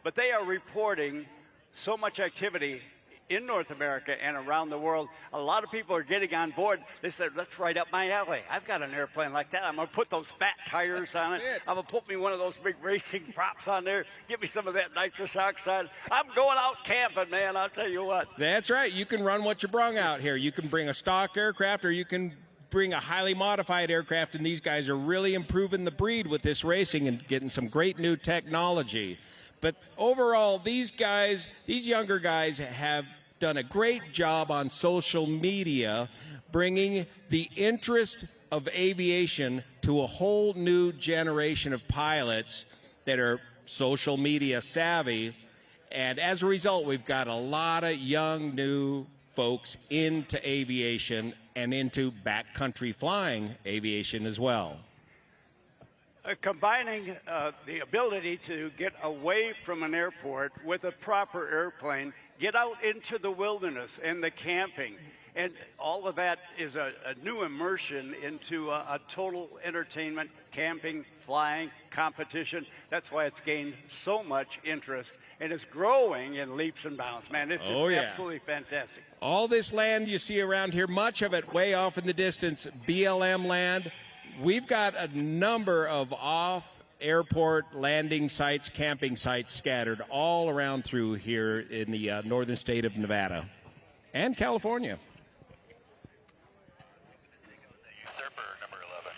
but they are reporting so much activity in North America and around the world. A lot of people are getting on board. They said, that's right up my alley. I've got an airplane like that. I'm going to put those fat tires on it. I'm going to put me one of those big racing props on there. Get me some of that nitrous oxide. I'm going out camping, man. I'll tell you what. That's right. You can run what you brung out here. You can bring a stock aircraft, or you can bring a highly modified aircraft, and these guys are really improving the breed with this racing and getting some great new technology. But overall, these guys, these younger guys, have done a great job on social media, bringing the interest of aviation to a whole new generation of pilots that are social media savvy. And as a result, we've got a lot of young, new folks into aviation and into backcountry flying aviation as well. Combining the ability to get away from an airport with a proper airplane, get out into the wilderness and the camping, and all of that is a new immersion into a total entertainment, camping, flying, competition. That's why it's gained so much interest, and it's growing in leaps and bounds, man. It's just absolutely fantastic. All this land you see around here, much of it way off in the distance, BLM land. We've got a number of off-airport landing sites, camping sites scattered all around through here in the northern state of Nevada and California. Usurper number 11.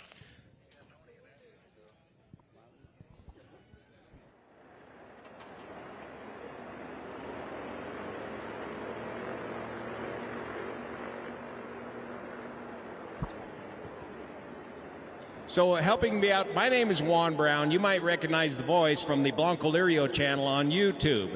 So helping me out, my name is Juan Brown. You might recognize the voice from the Blanco Lirio channel on YouTube.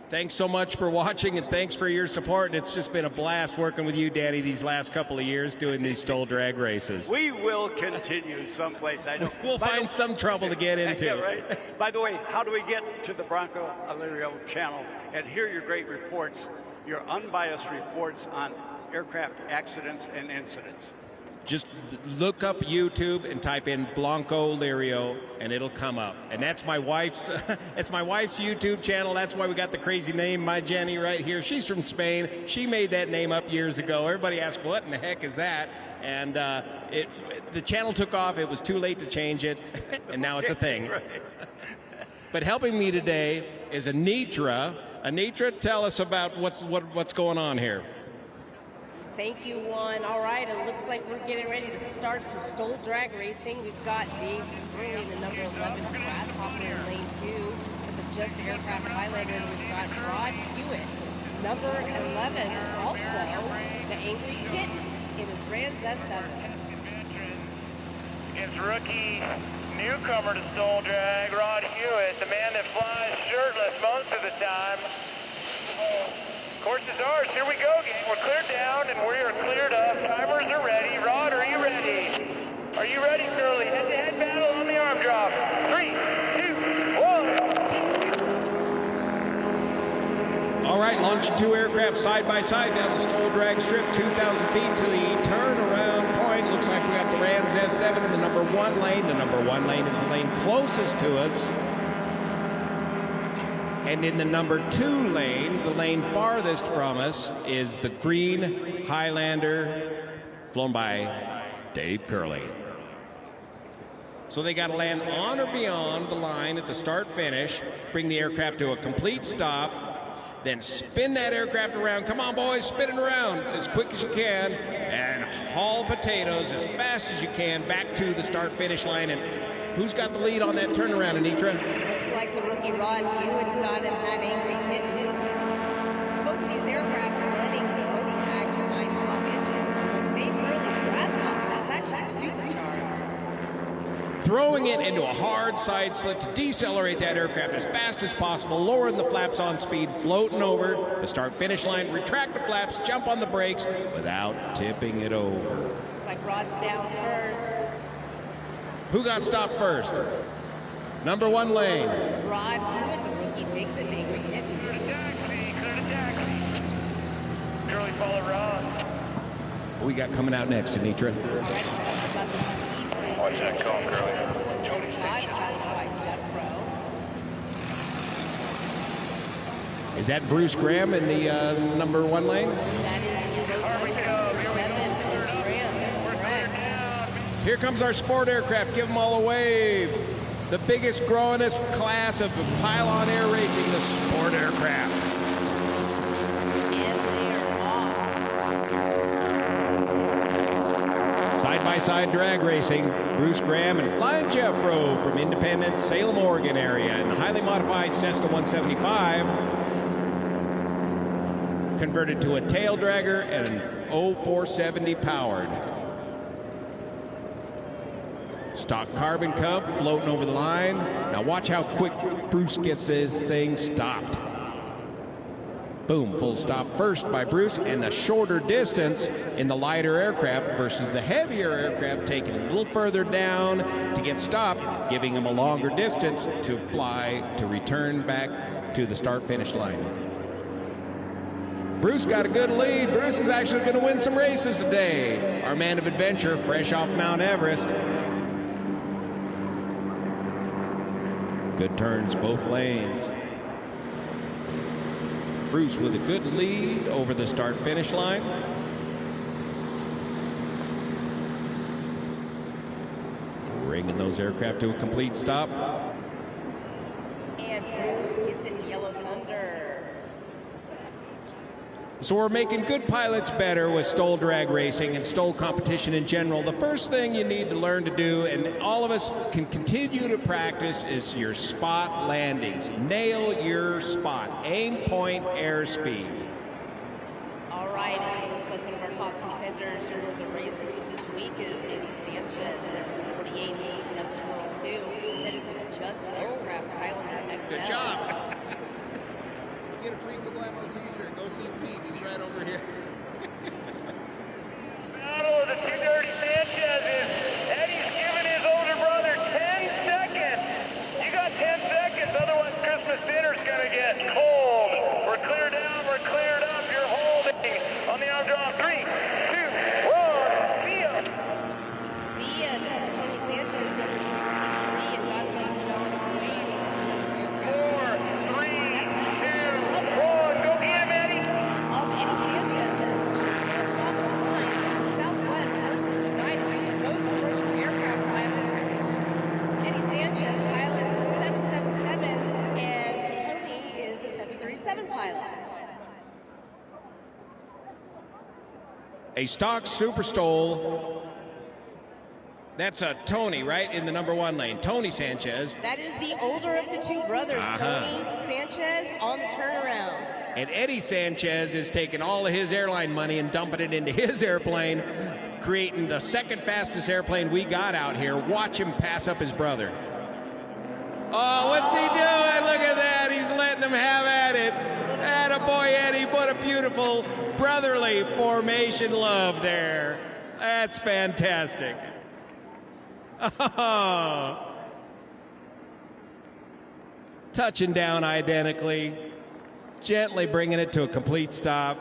Thanks so much for watching, and thanks for your support. And it's just been a blast working with you, Danny, these last couple of years doing these Stol drag races. We will continue someplace. I know. We'll find some trouble to get into. Yeah, right. By the way, how do we get to the Blanco Lirio channel and hear your great reports, your unbiased reports on aircraft accidents and incidents? Just look up YouTube and type in Blanco Lirio, and it'll come up. And that's my wife's. It's my wife's YouTube channel. That's why we got the crazy name, my Jenny, right here. She's from Spain. She made that name up years ago. Everybody asked, "What in the heck is that?" And the channel took off. It was too late to change it, and now it's a thing. Right. But helping me today is Anitra. Anitra, tell us about what's going on here. Thank you, Juan. All right, it looks like we're getting ready to start some Stol drag racing. We've got Dave Curley, the number 11 Grasshopper in lane 2. It's a Just Aircraft Highlander, and we've got Rod Hewitt, number 11, also the Angry Kitten in his Rans S7. It's rookie newcomer to Stol drag, Rod Hewitt, the man that flies shirtless most of the time. Course is ours. Here we go, gang. We're cleared down and we are cleared up. Timers are ready. Rod, are you ready? Are you ready, Curly? Head-to-head battle on the arm drop. 3, 2, 1. All right, launching two aircraft side by side down the Stol drag strip, 2,000 feet to the turnaround point. Looks like we got the Rans S7 in the number 1 lane. The number 1 lane is the lane closest to us. And in the number 2 lane, the lane farthest from us, is the green Highlander, flown by Dave Curley. So they got to land on or beyond the line at the start-finish, bring the aircraft to a complete stop, then spin that aircraft around. Come on, boys, spin it around as quick as you can, and haul potatoes as fast as you can back to the start-finish line. And who's got the lead on that turnaround, Anitra? Looks like the rookie Rod Hewitt's got it, that Angry Kitten. Both of these aircraft are running Rotax 912 engines, but Dave Curley's Grasshopper is actually supercharged. Throwing it into a hard side slit to decelerate that aircraft as fast as possible, lowering the flaps on speed, floating over the start-finish line, retract the flaps, jump on the brakes without tipping it over. Looks like Rod's down first. Who got stopped first? Number 1 lane. Rod Hewitt, the rookie, takes it. Angry Kitten. Clear to taxi. Clear to taxi. Curly, follow Rod. What we got coming out next, Anitra? All right, let's talk about the East lane. Watch that cone, Curly. 175 piloted by Jeff Rowe. Is that Bruce Graham in the number 1 lane? That is number 7, Bruce Graham. That's correct. Here comes our sport aircraft. Give them all a wave. The biggest, growingest class of pylon air racing, the sport aircraft. And they are off. Side-by-side drag racing, Bruce Graham and Flying Jeff Rowe from Independence, Salem, Oregon area in the highly modified Cessna 175, converted to a tail dragger and an 0470 powered. Stock Carbon Cub floating over the line. Now watch how quick Bruce gets this thing stopped. Boom, full stop first by Bruce, and a shorter distance in the lighter aircraft versus the heavier aircraft, taking a little further down to get stopped, giving him a longer distance to fly to return back to the start-finish line. Bruce got a good lead. Bruce is actually going to win some races today. Our man of adventure, fresh off Mount Everest. Good turns both lanes. Bruce with a good lead over the start-finish line. Bringing those aircraft to a complete stop. And Bruce gets in Yellow Thunder. So we're making good pilots better with Stol drag racing and Stol competition in general. The first thing you need to learn to do, and all of us can continue to practice, is your spot landings. Nail your spot. Aim, point, airspeed. All right, it looks like one of our top contenders for the races of this week is Eddie Sanchez, number 48. He's Devil World 2. That is an adjusted aircraft Highlander XL. Good job. Get a free Kablamo t-shirt. Go see Pete. He's right over here. Battle of the 230 Sanchez's. Eddie's giving his older brother 10 seconds. You got 10 seconds, otherwise Christmas dinner's going to get cold. We're clear down, we're cleared up. You're holding on the arm draw. 3, 2, 1, see ya. See ya. This is Tony Sanchez, number 63, and God bless John Wayne, just aircraft. 4, 3, That's the 2, brother 1. Go get him, Eddie. of Eddie Sanchez, who has just launched off the line. This is Southwest versus United. These are both commercial aircraft pilots. Eddie Sanchez pilots a 777, and Tony is a 737 pilot. A stock Super Stol. That's a Tony, right, in the number 1 lane. Tony Sanchez. That is the older of the two brothers, Tony Sanchez, on the turnaround. And Eddie Sanchez is taking all of his airline money and dumping it into his airplane, creating the second fastest airplane we got out here. Watch him pass up his brother. Oh, what's he doing? Look at that. He's letting him have at it. Attaboy, Eddie. What a beautiful brotherly formation love there. That's fantastic. Oh. Touching down identically. Gently bringing it to a complete stop.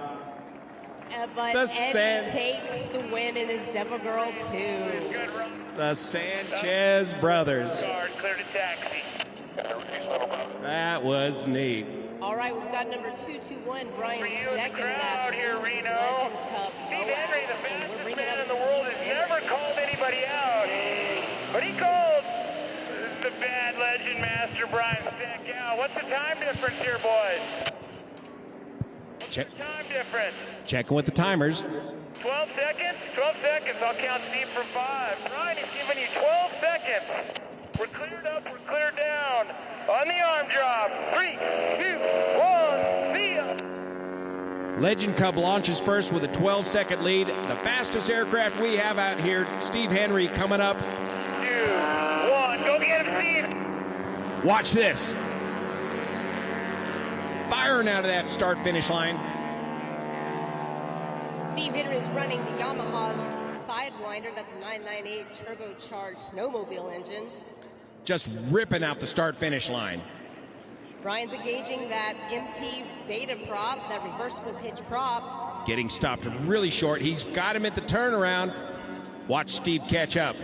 But The Eddie takes the win in his Devil Girl 2. The Sanchez brothers. Clear to taxi. That was neat. All right, we've got number 221, Brian For you in the Stecken, crowd that here, Reno. Legend Cup Steve Moab, Henry, the and we're fastest bringing man up in the world, Steve has Henry. never called anybody out. But he called the bad Legend Master Brian Steck out. What's the time difference here, boys? Check. Time difference. Checking with the timers. 12 seconds? 12 seconds. I'll count Steve for 5. Brian is giving you 12 seconds. We're cleared up. We're cleared down. On the arm drop. 3, 2, 1. See ya. Legend Cub launches first with a 12-second lead. The fastest aircraft we have out here, Steve Henry, coming up. 2, 1. Go get him, Steve. Watch this. Firing out of that start-finish line. Steve Henry is running the Yamaha's Sidewinder. That's a 998 turbocharged snowmobile engine. Just ripping out the start-finish line. Brian's engaging that MT beta prop, that reversible hitch prop. Getting stopped really short. He's got him at the turnaround. Watch Steve catch up.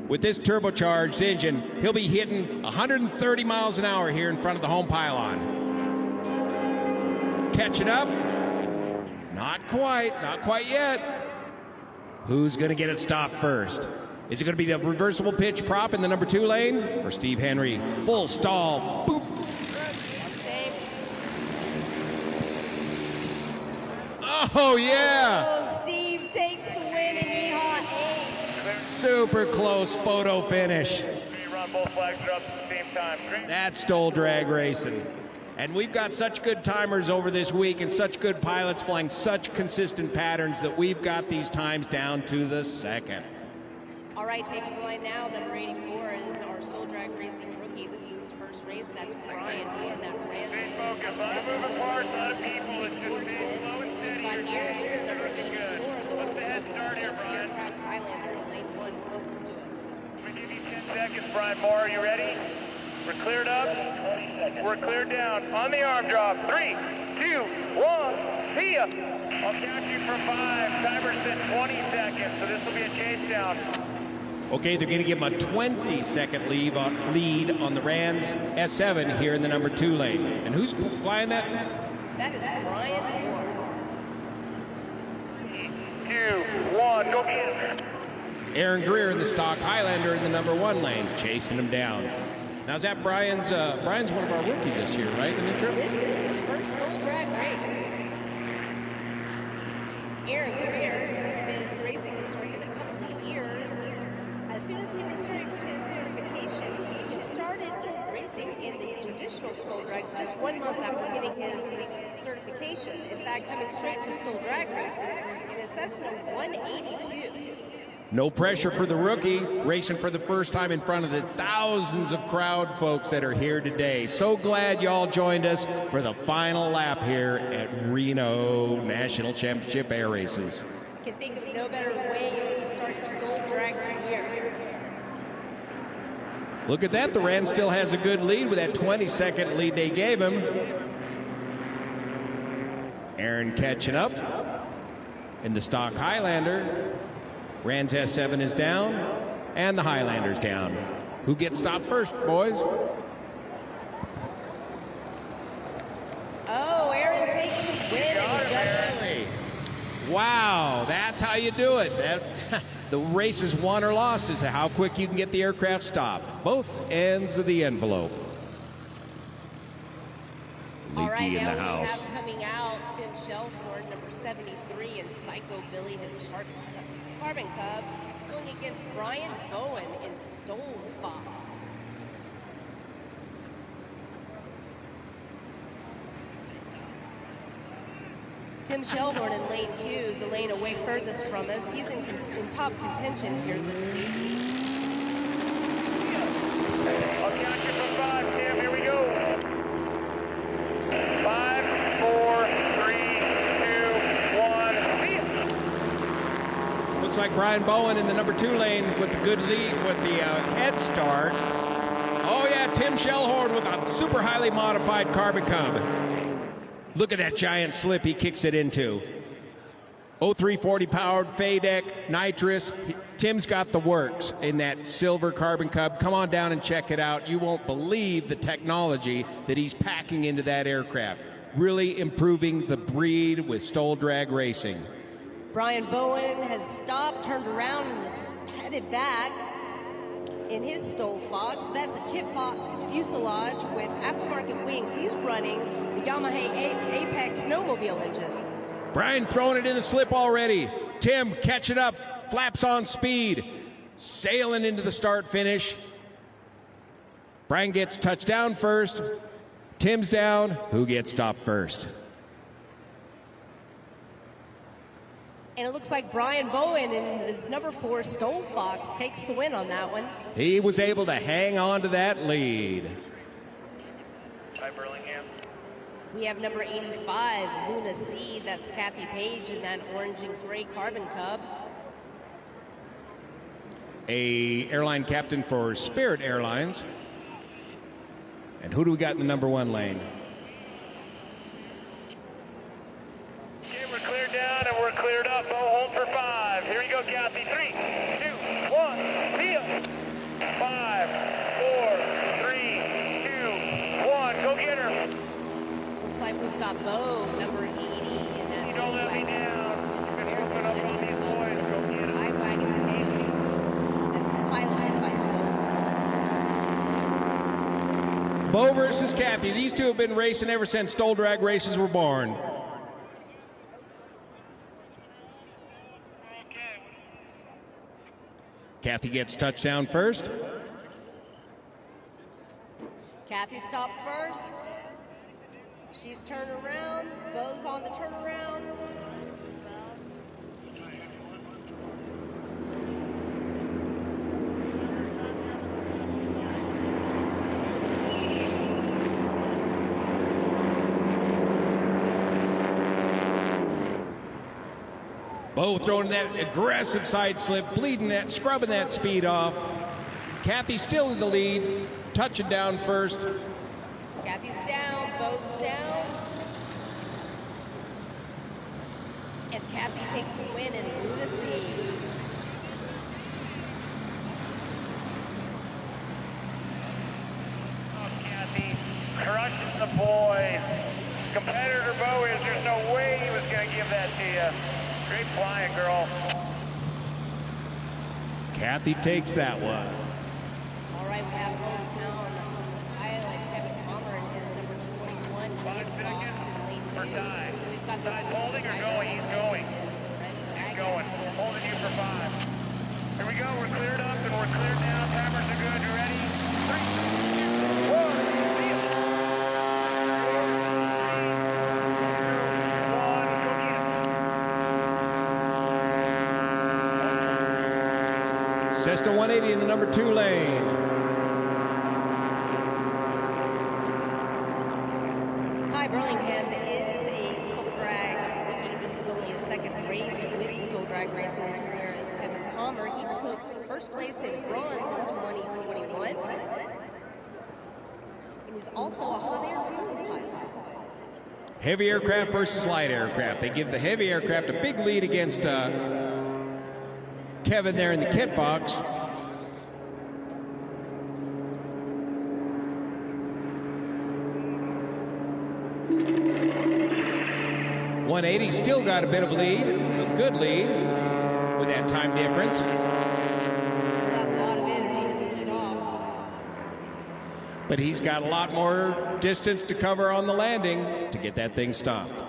with this turbocharged engine, he'll be hitting 130 miles an hour here in front of the home pylon. Catching up. Not quite yet. Who's going to get it stopped first? Is it going to be the reversible pitch prop in the number 2 lane or Steve Henry? Full stall. Boop. Oh, yeah. Oh, Steve takes the win in Yeehaw 8. Super close photo finish. Run both flags are up at the same time. That's Stol drag racing. And we've got such good timers over this week and such good pilots flying such consistent patterns that we've got these times down to the second. All right, taking the line now, number 84 is our Stol drag racing rookie. This is his first race. That's Brian Moore. That ran Stay focused. Let them move apart. A lot of people. It's just be slow and steady. Got Aaron here, number Very 84, good. the What's most the head start here, just Brian? aircraft Highlander in lane 1, closest to us. We give you 10 seconds, Brian Moore. Are you ready? We're cleared up. We're cleared down. On the arm drop. 3, 2, 1. See ya. I'll count you from 5. Timer set 20 seconds, so this will be a chase down. Okay, they're going to give him a 20-second lead on the Rans S7 here in the number 2 lane. And who's flying that? That is Brian Moore. 2, 1. Go get him. Aaron Greer in the stock Highlander in the number 1 lane, chasing him down. Now, is that Brian's one of our rookies this year, right? In the trip? This is his first Stol drag race. Aaron Greer has been racing the circuit a couple of years. As soon as he received his certification, he started racing in the traditional Stol drags just 1 month after getting his certification. In fact, coming straight to Stol drag races in a Cessna 182. No pressure for the rookie, racing for the first time in front of the thousands of crowd folks that are here today. So glad y'all joined us for the final lap here at Reno National Championship Air Races. I can think of no better way than to start your Stol drag career. Look at that, the Ran still has a good lead with that 20-second lead they gave him. Aaron catching up in the stock Highlander. Rans S7 is down, and the Highlander's down. Who gets stopped first, boys? Oh, Aaron takes the win and just... Wow, that's how you do it. The race is won or lost as to how quick you can get the aircraft stopped. Both ends of the envelope. All right, Leaky in now the house. we have coming out Tim Shelford, number 73, and Psycho Billy, his Carbon Cub, going against Brian Bowen in Stol Fox. Tim Shelburne in lane 2, the lane away furthest from us. He's in top contention here this week. I'll count you from 5, Tim. Here we go. 5, 4, 3, 2, 1. See ya. Looks like Brian Bowen in the number 2 lane with the good lead, with the head start. Oh yeah, Tim Shellhorn with a super highly modified Carbon Cub. Look at that giant slip he kicks it into. 0340 powered, FADEC, nitrous. Tim's got the works in that silver Carbon Cub. Come on down and check it out. You won't believe the technology that he's packing into that aircraft. Really improving the breed with Stol drag racing. Brian Bowen has stopped, turned around, and is headed back in his Stol Fox. That's a Kit Fox fuselage with aftermarket wings. He's running the Yamaha Apex snowmobile engine. Brian throwing it in the slip already. Tim catching up, flaps on speed, sailing into the start finish. Brian gets touchdown first. Tim's down. Who gets stopped first? And it looks like Brian Bowen in his number 4 Stol Fox takes the win on that one. He was able to hang on to that lead. Hi, Burlingham. We have number 85, Luna C. That's Kathy Page in that orange and gray Carbon Cub. A airline captain for Spirit Airlines. And who do we got in the number 1 lane? Okay, we're cleared down and we're cleared up. Hold for 5. Here we go, Kathy. 3, 2, 1. See ya. 5, 4, 3, 2, 1. Go get her. Looks like we've got Bo, number 80, in that Don't let me wagon, down. which is Been American whooping up on Legend these Club boys, with bro. a Sky Wagon tail. That's piloted by Bo Ellis. Bo versus Kathy. These two have been racing ever since Stol drag races were born. Kathy gets touchdown first. Kathy stopped first. She's turned around. Bo's on the turnaround. Bo throwing that aggressive side slip, bleeding that, scrubbing that speed off. Kathy still in the lead, touching down first. Kathy's down. Bo's down. And Kathy takes the win in Lunacy. Oh, Kathy, crushing the boys. Competitor Bo is, there's no way he was going to give that to you. Great flying, girl. Kathy takes that one. All right, we have hometown pilot Kevin Palmer and his number 21. 5 seconds for Ty. We've got the Ty's holding or going? He's going. He's going. Holding you for 5. Here we go. We're cleared up and we're cleared now. Timers are good. You ready? 3, 2, 1. See ya. 4, 3, 2, 1. Go get it. Cessna 180 in the number 2 lane. Ty Burlingham is a Stol drag rookie. This is only his second race with Stol drag races, whereas Kevin Palmer, he took first place in bronze in 2021. And he's also a hot air balloon pilot. Heavy aircraft versus light aircraft. They give the heavy aircraft a big lead against Kevin there in the Kit Fox. .180 still got a bit of a lead, a good lead with that time difference. Got a lot of energy to lead off. But he's got a lot more distance to cover on the landing to get that thing stopped.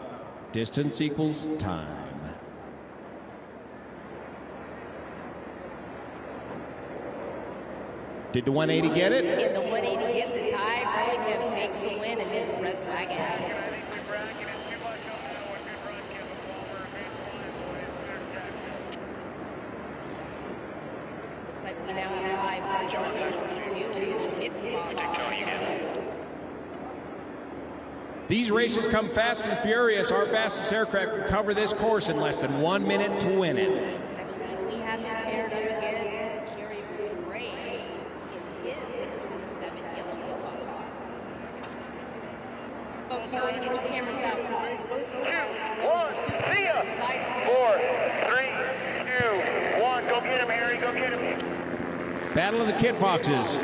Distance equals time. Did the 180 get it? And the 180 gets it. Ty Burlingham takes the win in his red wagon. Looks like we now have Ty for the number 22 in his Kit Fox. These races come fast and furious. Our fastest aircraft can cover this course in less than 1 minute to win it. I believe we have him paired up against Harry Gray in his number 27 yellow Kit Fox. Folks, you want to get your cameras out for this. Both these pilots are known for super See ya. aggressive side 4, 3, 2, 1. Go get him, Harry. Go get him. Battle of the Kit Foxes.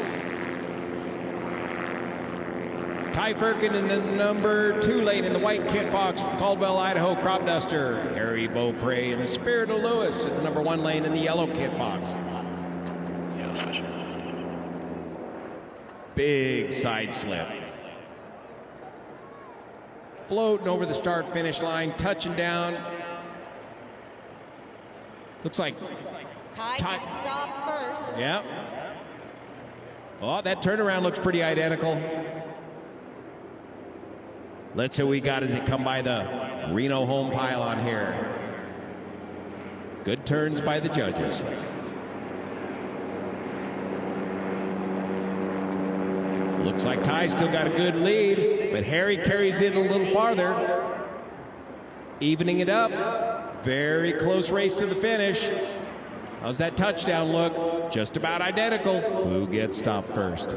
Ty Firkin in the number 2 lane in the white Kit Fox from Caldwell, Idaho, Crop Duster. Harry Beaupre in the Spirit of Lewis in the number 1 lane in the yellow Kit Fox. Big side slip. Floating over the start-finish line, touching down. Looks like Ty can stop first. yeah. Oh, that turnaround looks pretty identical. Let's see what we got as they come by the Reno home pylon here. Good turns by the judges. Looks like Ty still got a good lead, but Harry carries it a little farther. Evening it up. Very close race to the finish. How's that touchdown look? Just about identical. Who gets stopped first?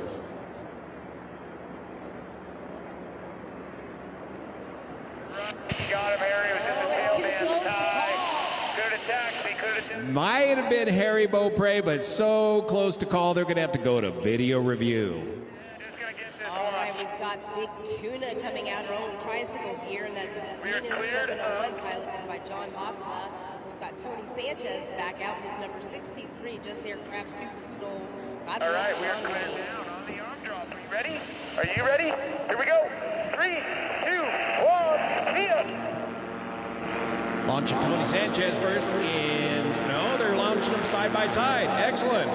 Got him, Harry. It was just a Oh, it's tail too man close to tie. call. Could have taxed me. Could have Might have been Harry Beaupre, but so close to call, they're going to have to go to video review. All right, we've got Big Tuna coming out, our only tricycle gear, and that's Zenith 701 piloted by John Hoppla. We've got Tony Sanchez back out, who's number 63, Just Aircraft Super Stol. God All bless right, we're John clear Wayne. down on the arm drop. Are you ready? Are you ready? Here we go. 3, 2, 1, see ya. Launching Tony Sanchez first, and no, they're launching them side by side. Excellent.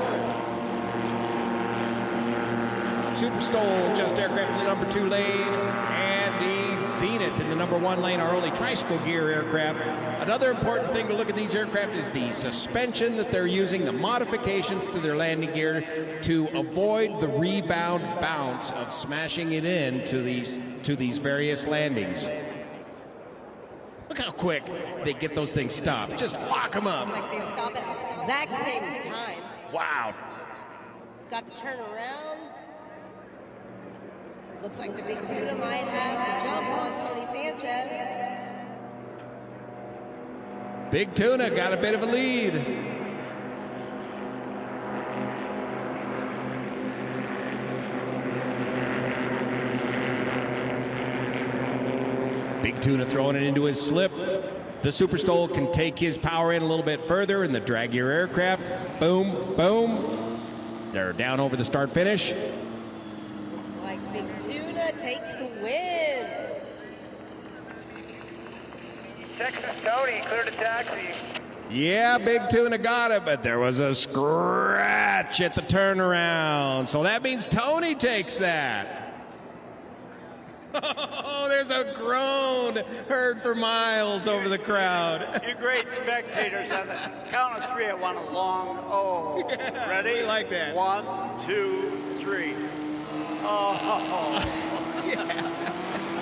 Super Stol, Just Aircraft in the number 2 lane, and the Zenith in the number 1 lane, our only tricycle gear aircraft. Another important thing to look at these aircraft is the suspension that they're using, the modifications to their landing gear to avoid the rebound bounce of smashing it into these various landings. Look how quick they get those things stopped. Just lock them up. It's like they stop at the exact same time. Wow. Got to turn around. Looks like the Big Tuna might have the jump on Tony Sanchez. Big Tuna got a bit of a lead. Big Tuna throwing it into his slip. The Super Stol can take his power in a little bit further in the drag gear aircraft. Boom, boom. They're down over the start finish. Looks like Big Tuna takes the win. Texas Tony cleared a taxi. Yeah, Big Tuna got it, but there was a scratch at the turnaround. So that means Tony takes that. Oh, there's a groan heard for miles over the crowd. You great spectators, on the count of 3, I want a long oh. Yeah, Ready? we like that. 1, 2, 3. Oh.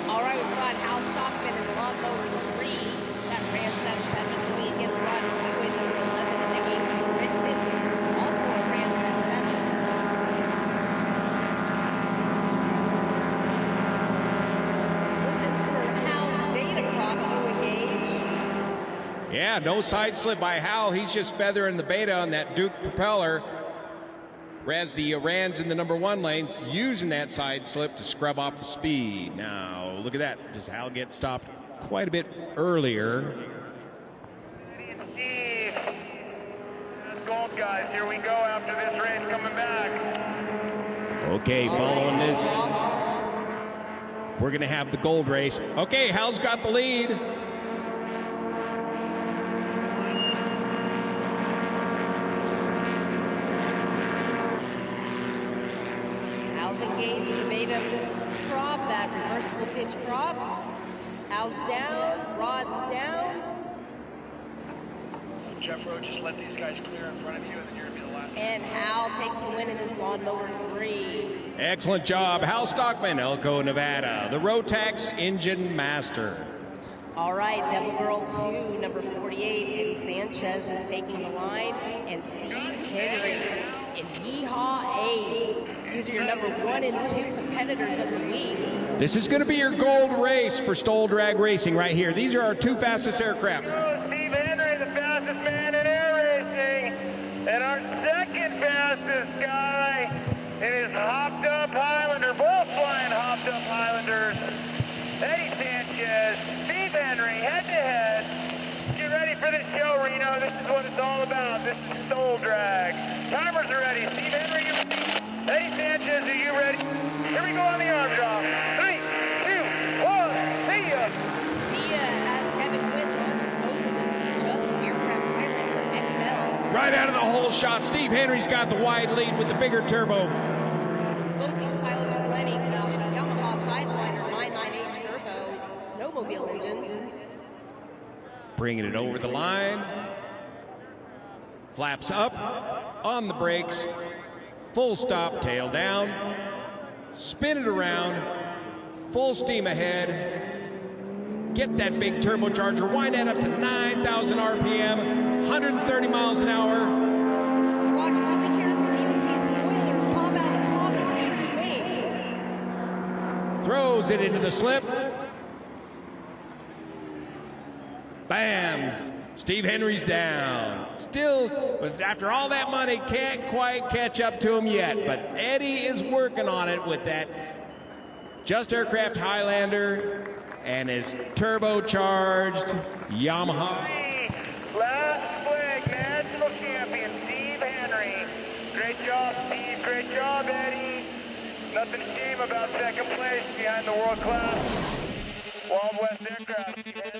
All right, we've got Hal Stockman in the lawnmower 3. That ran 7 clean against Rod Hewitt, number 11, and they gave Rick Clinton also a ran 7. Listen for Hal's beta prop to engage. Yeah, no side slip by Hal. He's just feathering the beta on that Duke propeller. Whereas the Rans in the number 1 lanes using that side slip to scrub off the speed. Now, look at that. Does Hal get stopped quite a bit earlier? Steve. Let's go, guys. Here we go after this race coming back. Okay, following this, we're going to have the gold race. Okay, Hal's got the lead. Hal's engaged the beta prop, that reversible pitch prop. Hal's down, Rod's down. Jeff Rowe, just let these guys clear in front of you, and then you're going to be the last. And Hal takes the win in his lawnmower 3. Excellent job. Hal Stockman, Elko, Nevada, the Rotax Engine Master. All right, Devil Girl 2, number 48, Eddie Sanchez is taking the line, and Steve Henry and Yeehaw A. These are your number 1 and 2 competitors of the week. This is going to be your gold race for Stol Drag Racing right here. These are our 2 fastest aircraft. Steve Henry, the fastest man in air racing. And our second fastest guy is hopped up Highlander, both flying hopped up Highlanders. Eddie Sanchez, Steve Henry, head to head. Get ready for this show, Reno. This is what it's all about. This is Stol Drag. Timers are ready. Steve Henry, you ready? Eddie Sanchez, are you ready? Here we go on the arm drop. 3, 2, 1, see ya. Sia has Kevin Quinn launches motion with just aircraft Highlander XLs. Right out of the whole shot, Steve Henry's got the wide lead with the bigger turbo. Both these pilots are running the Yamaha Sideliner 998 turbo snowmobile engines. Bringing it over the line. Flaps up on the brakes. Full stop, tail down. Spin it around. Full steam ahead. Get that big turbocharger. Wind that up to 9,000 RPM. 130 miles an hour. Watch really carefully. You see spoilers pop out the top of Steve's wing. Throws it into the slip. Bam! Steve Henry's down. Still, after all that money, can't quite catch up to him yet. But Eddie is working on it with that Just Aircraft Highlander and his turbocharged Yamaha. Last flag, national champion, Steve Henry. Great job, Steve. Great job, Eddie. Nothing to shame about second place behind the world-class Wild West Aircraft.